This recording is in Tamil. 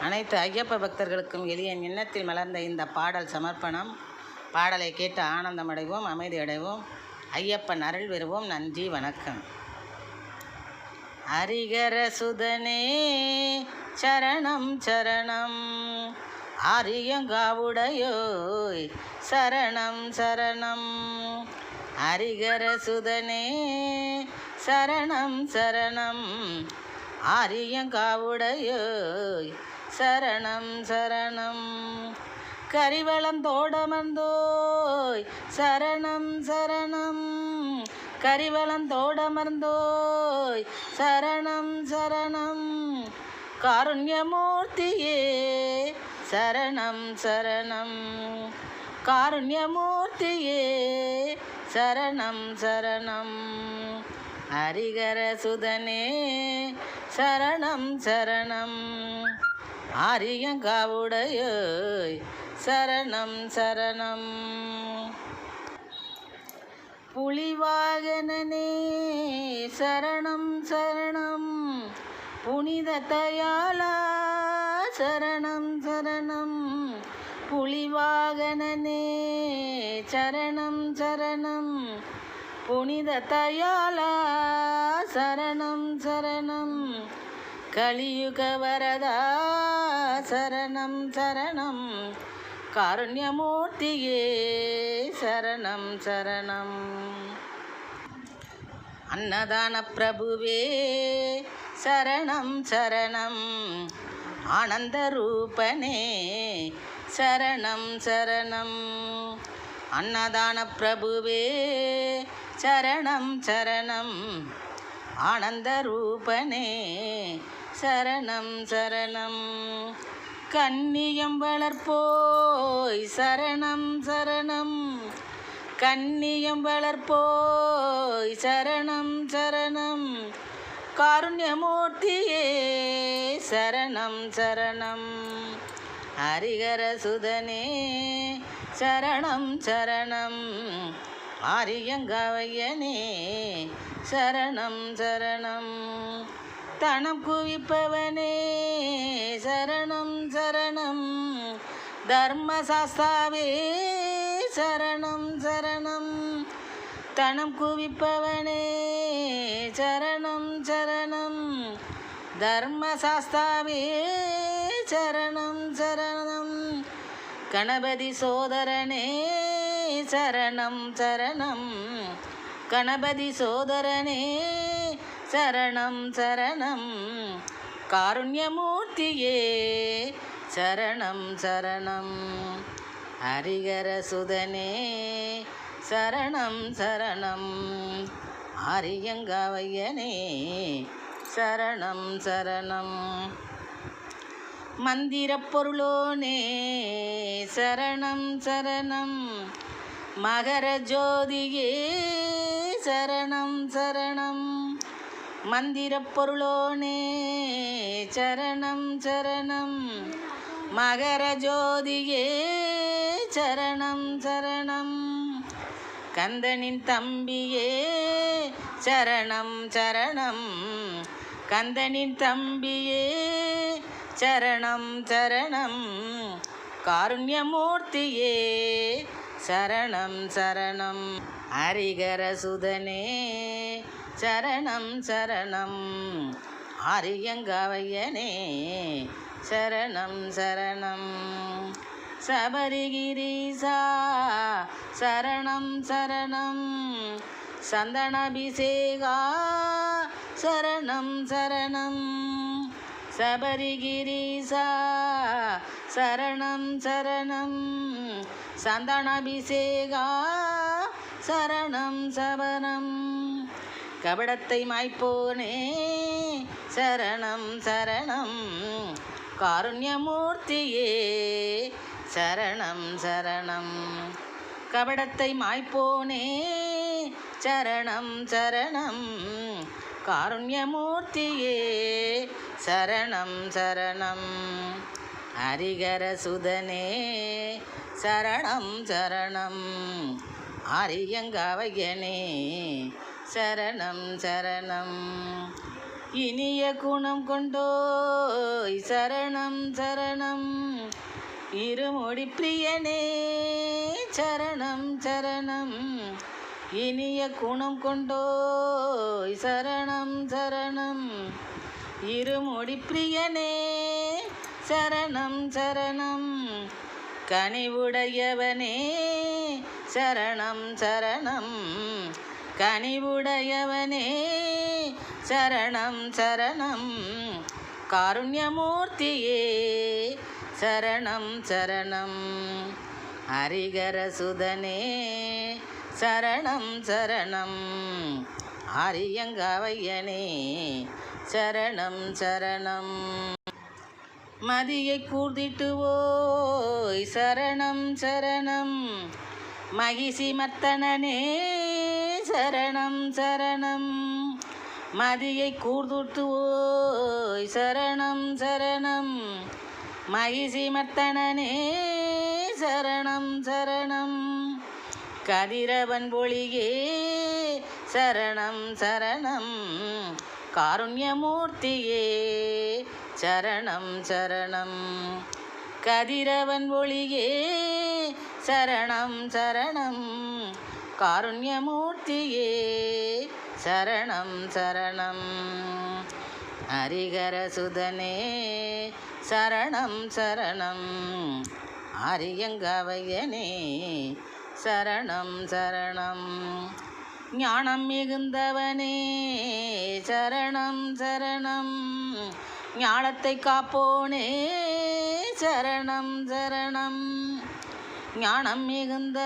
அனைத்து ஐயப்ப பக்தர்களுக்கும் எளிய எண்ணத்தில் மலர்ந்த இந்த பாடல் சமர்ப்பணம். பாடலை கேட்டு ஆனந்தம் அடைவோம், அமைதி அடைவோம், ஐயப்பன் அருள் பெறுவோம். நன்றி, வணக்கம். ஹரிகர சுதனே சரணம் சரணம், ஆரியங்காவுடையோய் சரணம் சரணம். ஹரிகர சுதனே சரணம் சரணம், ஆரியங்காவுடையோய் சரணம் சரணம். கரிவளந்தோடமர்ந்தோய் சரணம் சரணம், கரிவளந்தோடமர்ந்தோய் சரணம் சரணம். காருண்யமூர்த்தியே சரணம் சரணம், காருண்யமூர்த்தியே சரணம் சரணம். ஹரிகர சுதனே சரணம் சரணம், ஆரியங்காவுடையோய் சரணம் சரணம். புலிவாகனனே சரணம் சரணம், புனித தயாளா சரணம் சரணம். புலிவாகனனே சரணம் சரணம், புனித தயாளா சரணம் சரணம். கலியுக வரதா சரணம் சரணம், காருண்யமூர்த்தியே சரணம் சரணம். அன்னதான பிரபுவே சரணம் சரணம், ஆனந்த ரூபனே சரணம் சரணம். அன்னதான பிரபுவே சரணம் சரணம், ஆனந்த ரூபனே சரணம் சரணம். கன்னியம் வளர்ப்போய் சரணம் சரணம், கன்னியம் வளர்ப்போய் சரணம் சரணம். காருண்யமூர்த்தியே சரணம் சரணம். ஹரிகர சுதனே சரணம் சரணம், ஆரியங்காவையனே சரணம் சரணம். தனம் குவிப்பவனே சரணம் சரணம், தர்மசாஸ்தாவே சரணம் சரணம். தனம் குவிப்பவனே சரணம் சரணம், தர்மசாஸ்தாவே சரணம் சரணம். கணபதி சோதரனே சரணம் சரணம், கணபதி சோதரனே சரணம் சரணம். காருண்யமூர்த்தியே சரணம் சரணம். ஹரிகர சுதனே சரணம் சரணம், ஆரியங்காவையனே சரணம் சரணம். மந்திர பொருளோனே சரணம் சரணம், மகர ஜோதியே சரணம் சரணம். மந்திர பொருளோனே சரணம் சரணம், மகர ஜோதியே சரணம் சரணம். கந்தனின் தம்பியே சரணம் சரணம், கந்தனின் தம்பியே சரணம் சரணம். காருண்யமூர்த்தியே சரணம் சரணம். ஹரிகர சுதனே சரணம் சரணம், ஆரியங்காவையனே சரணம் சரணம். சபரிகிரீசா சரணம் சரணம், சந்தனாபிஷேகா சரணம் சரணம். சபரிகிரீசா சரணம் சரணம், சந்தனாபிஷேகா சரணம் சரணம். கபடத்தை மாய்ப்போனே சரணம் சரணம், காருண்யமூர்த்தியே சரணம் சரணம். கபடத்தை மாய்ப்போனே சரணம் சரணம், காருண்யமூர்த்தியே சரணம் சரணம். ஹரிகர சுதனே சரணம் சரணம், ஆரியங்காவையனே சரணம் சரணம். இனிய குணம் கொண்டோய் சரணம் சரணம் இருமுடி பிரியனே சரணம் சரணம் இனிய குணம் கொண்டோய் சரணம் சரணம் இருமுடி பிரியனே சரணம் சரணம் கனிவுடையவனே சரணம் சரணம் கனிவுடையவனே சரணம் சரணம் காருண்யமூர்த்தியே சரணம் சரணம் ஹரிகரசுதனே சரணம் சரணம் ஆரியங்காவையனே சரணம் சரணம் மதியை கூர்ந்திட்டு ஓய் சரணம் சரணம் மகிசி மர்த்தனனே சரணம் சரணம் மதியை கூர்ந்துட்டு ஓய் சரணம் சரணம் மகிசி மர்த்தனனே சரணம் சரணம் கதிரவன் ஒளியே சரணம் சரணம் காருண்யமூர்த்தியே சரணம் சரணம் கதிரவன் ஒளியே சரணம் சரணம் காருண்யமூர்த்தியே சரணம் சரணம் ஹரிகரசுதனே சரணம் சரணம் ஆரியங்காவையனே சரணம் சரணம் ஞானம் மிகுந்தவனே சரணம் சரணம் ஞானத்தை காப்போனே சரணம் சரணம் ஞானம் மிகுந்த